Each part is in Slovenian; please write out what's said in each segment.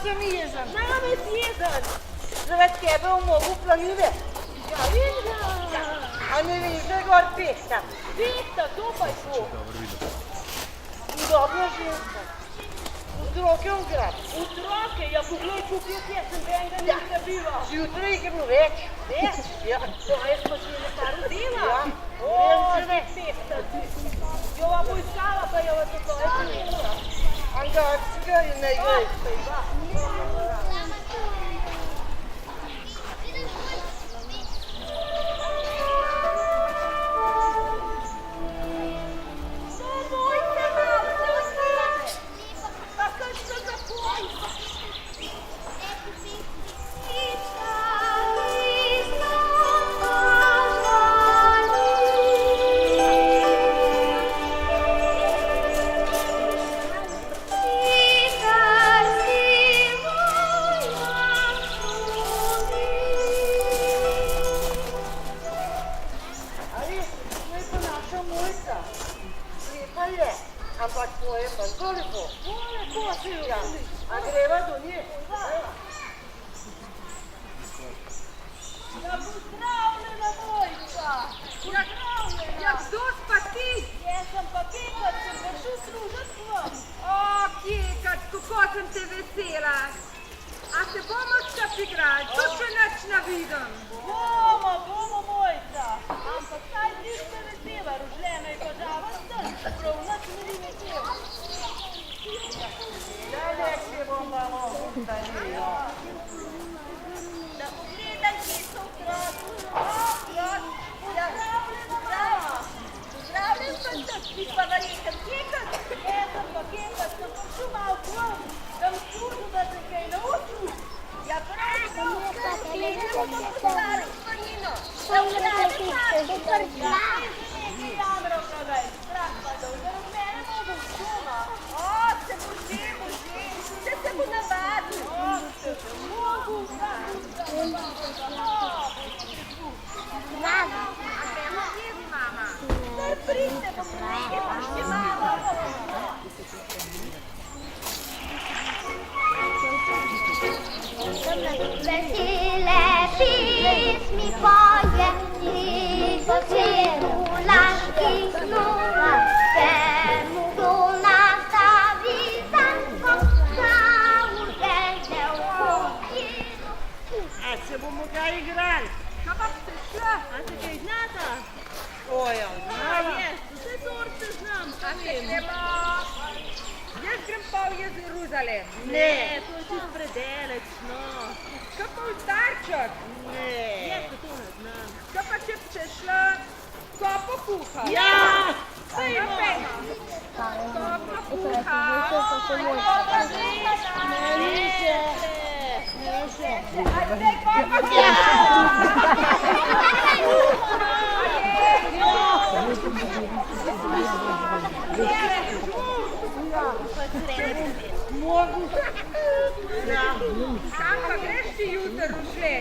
sem jezen. Name si jezen. Zaradi tebe v mogu planine. Ja, vidim. A ne veš, da je gor pehta? Pehta, to pa je to. Udobna ženska. Otroke v grad. Otroke, ja poglej, koliko jaz sem benga nisem bila. Zjutraj jih je bilo več. Več? Ja. To jaz pa si ne kar vzela. Ja. O, pehta ti. Jo vam bo iskala, pa jo vam to je pehta. Angarska je najgrej. Ampak to je pa zelo lepo. Lepo si jo. Ja. A greva do nje? Ja, pozdravljena, Mojca. Pozdravljena. Ja, kdo pa ti? Jaz sem pa Kekat, sem prišel služiti k vam. O, Kekat, kako sem te vesela. A se bomo čas igrali? To še nič ne vidim. Bomo, Mojca. Ampak saj niste vesela, rožljena je pa žava stran. Prav nič ne bi vesela. Ja, nekaj bom malo ustanijo. Da pogledam, kje so otroci. Pozdravljen pa te, ti pa verjetno Kekat. Jaz sem pa Kekat, sem prišel malo k vam. Sem služil, da se kaj naučil. Ja, prav, gledamo to staro stvarino. Da ugradi pač. Ja, nekaj jamrov prodaj. Strah pa da vzorok mene mogo v doma. O, se bo že. Se bo navadil. O, se mogo. Mama. A gremo jedi, mama? Kar pridite, bo nekaj pa še malo. Vesele pismi poje i po celu laških snova, temu kdo nastavi zanko, da urgente v kuhinu. A se bomo kaj igrali? Kaj pa ste šla? A se kaj znata? Oja, znala. Jaz, vse sorte znam. A se gremo? Jaz grem pa v Jeruzalem. Ne, to je čisto predeleč, no. Kaj pa v Starček? Ne. Jaz pa to ne znam. Kaj pa če bi šla kopo kuha? Ja! Pejmo! Kopo kuha! Ajde, kopo Mogu. Ja. Kam pa greš ti jutr v šle?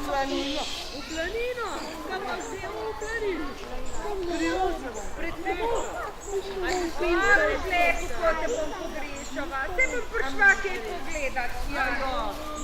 Planino. V planino? Kaj pa vse v planino? Pred tebou? A si spila v šle, kako te bom pogrešala? Te bom prišla kaj pogledat. Ja.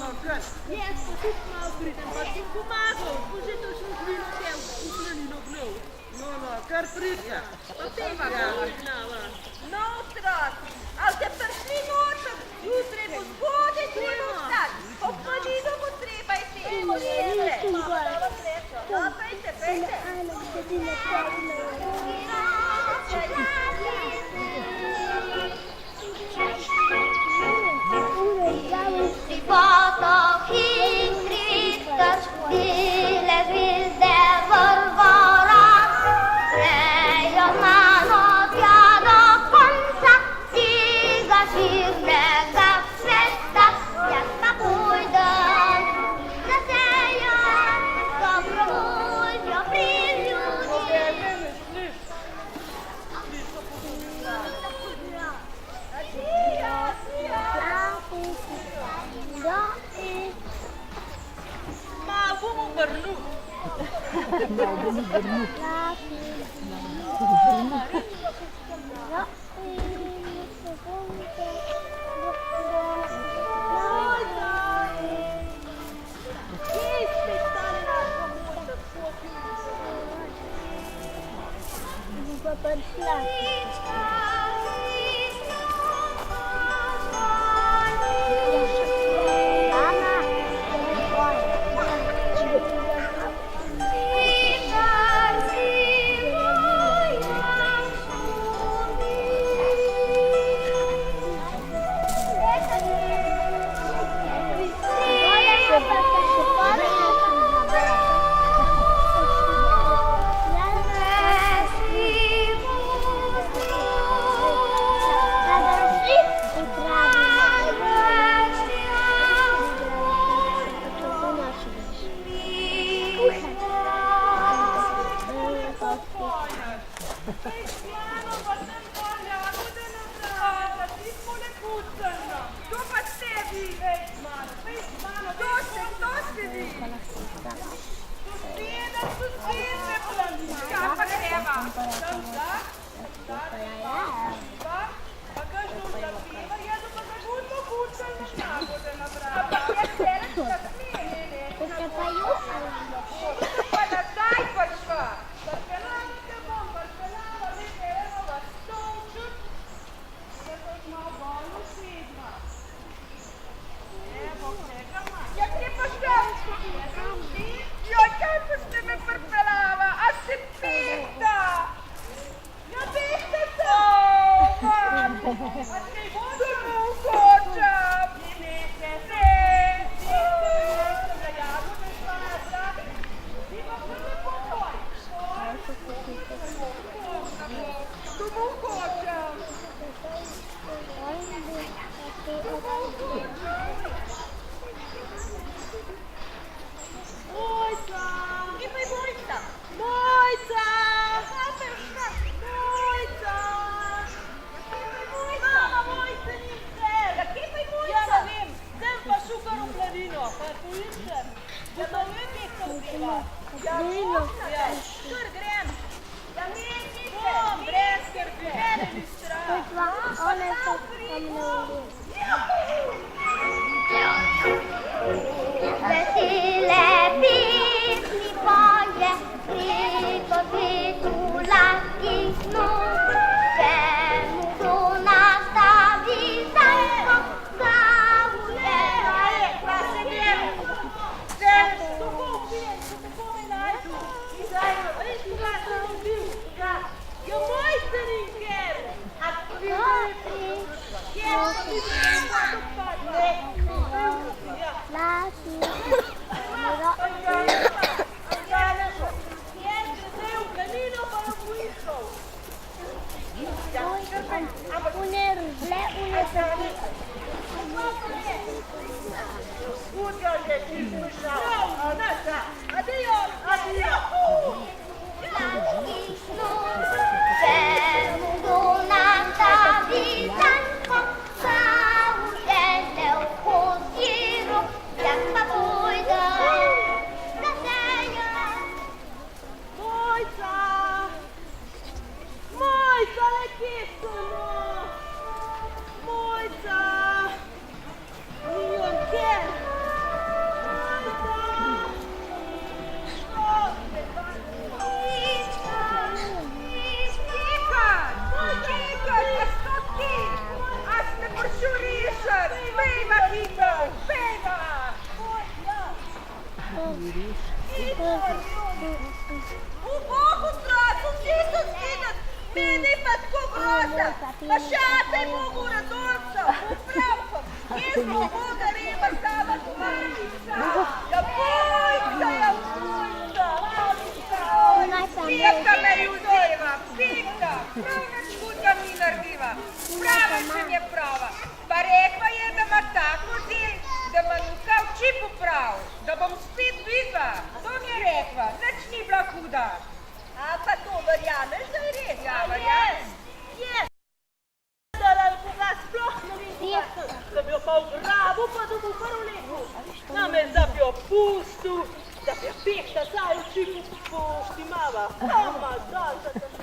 No, kaj? Jaz pa tudi malo pridem, pa ti pomagal. Bo že točno zvilo te v planino gnov. No, kar pridite. Pa teba kako znava. No, otroci, ali ste prišli nočem? Jutri bo zgodaj treba vstati. Po planino bo treba iti. No, pejte. Si potok in kritaš, bile zvezde vrvora, grejo mano tja do konca tega živnega sveta. Jaz pa pojdem za sejo, dobro voljo pri ljudeh. Malo bom obrnil.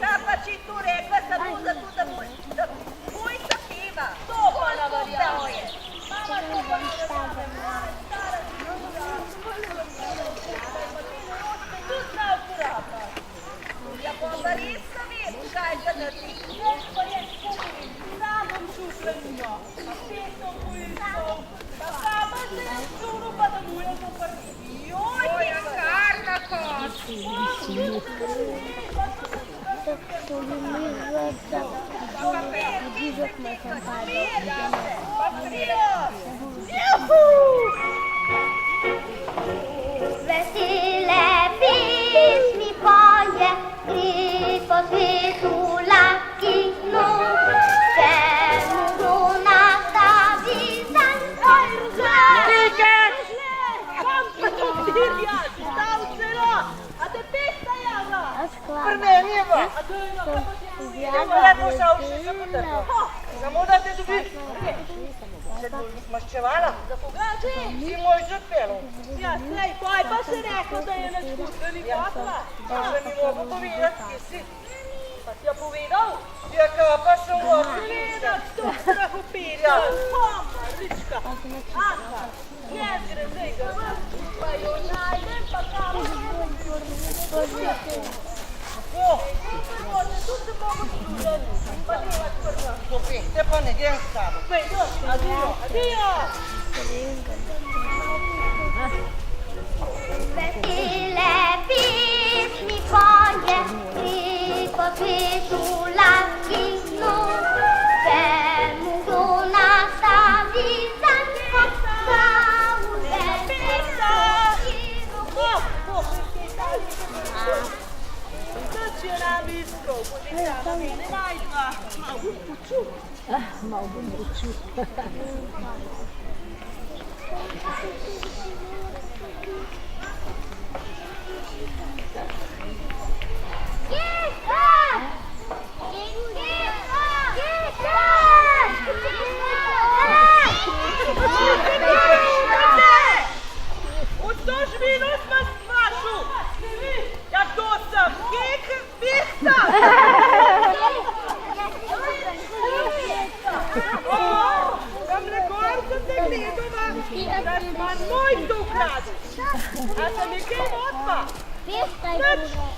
Kaj pa če to rekla samo zato, da mojca peva? Vesele pismi poje, gripo svitu lakinu, čemu luna stavi zanj. Prmenjiva. Lepo šel še se potrpil. Samo da te dobi. Se bo maščevala? Si moj že pelil. Ja, slej, poj pa se rekel, da je naš kuskani potla. Pa se mi mogo povedati, ki si. Pa si jo povedal? Ja, kaj pa sem gotil. Gledaj, to strahopetja. Pomna, Rička. Aha, jaz gre zdaj ga ven, pa jo najdem, pa kam tu se mogo poslužati, pa delat prva. Sofi, te pa ne grem s tabo. Pejdo, adijo, adijo. Vesele pismi poje, gripo svitu lakinu, čemu luna stavi zanj. Če nam iskal, potem sama me ne najdva. Malo bom počul. Kdo živino smo sprašil? Ja, kdo sem? Kek, Vihta! Tamle gor sem te gledova, da ima moj to ukradi. A se mi kaj odpa? Nič,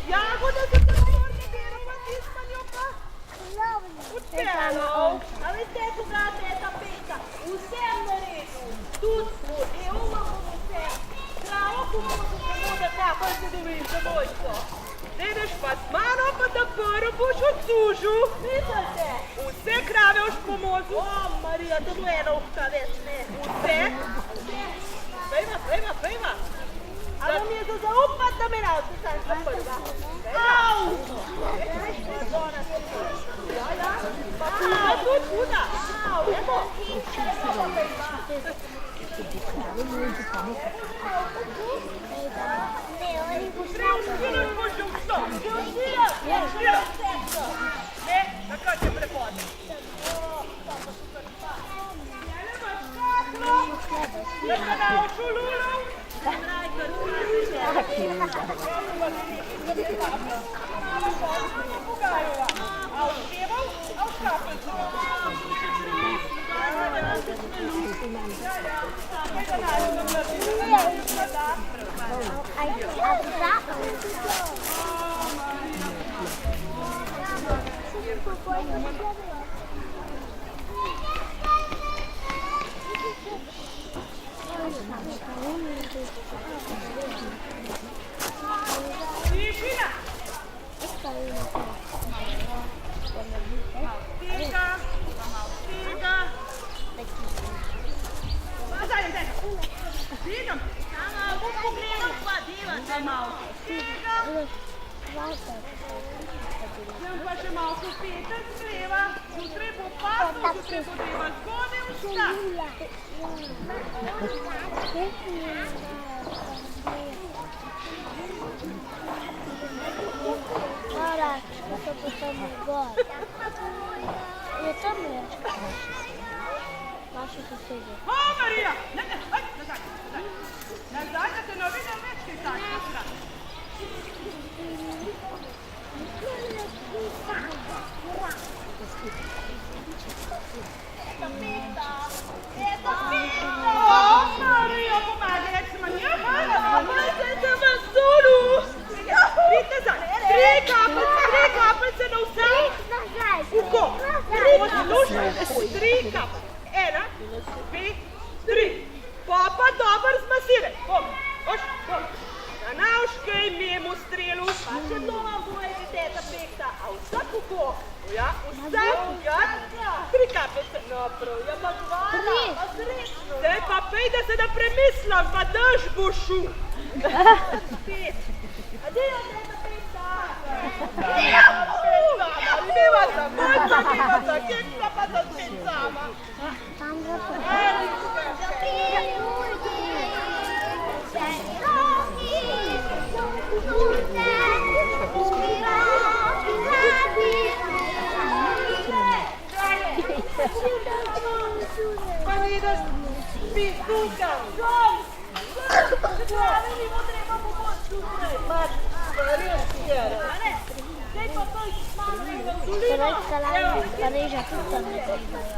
jagode se te morne berova, tisma njo pa? Uspelo. A veste, koga je ta peka? Vsem naredil. Tudi vodil imamo vse. Kravo pomožu samo da kapal se dobim za mojco. Ideš pa s mano, pa da prvo boš odslužil. Mislite? Vse krave boš pomožil. O, Marija, to bo ena uhta več, ne. Vse? Pejma. A vam je za zaupat, da me navce sam za prva? Au! Ja, tudi huda. Au, evo. Ne, tako će prepodne. Neka nauču lulov. A ušteval, a uškapil. Tišina! Tiga! Digam! Sama, bom pogledal, pa delate malo. Tiga! Sem pa še malo petek zleva, jutri bo pasno, jutri bo treba zgodaj vstati. Caraca, tô passando agora. Eu também. Acho que seja. Ó, Maria! Nazaj, da te ne vidim več, kaj tako. Marija, pomagaj, jak se manj se v solu. Prid nazaj, tri kapljice na vse. Uko, tri kapljice. 1, 2, 3. Pa dobro zmasiraj. Boš. Na mimo strelu. Pa še doma boje teta pekta, a vsak kako? Ja, vsak, ja, 3 kapljice. No, prav, ja pa 2, pa srečno. Zdaj pa pejde se da premislam, pa daš bo šu. 5. Adijo, teta pekta. Nima za mojca, nima za keksa, pa za spet sama. Tam ga Pa ni da spis tukaj. Vidimo, treba pomoč tukaj. Res je. Zdaj pa to malo nekaj Preveč salami, pa reža tudi tam ne pridajo.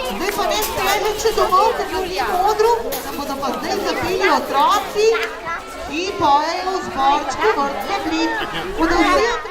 Zdaj pa ne strežem še domov, ker je v modru, da bodo pa zdaj zapeli otroci in pojejo v zborčku vrtne blit. Bodo vsi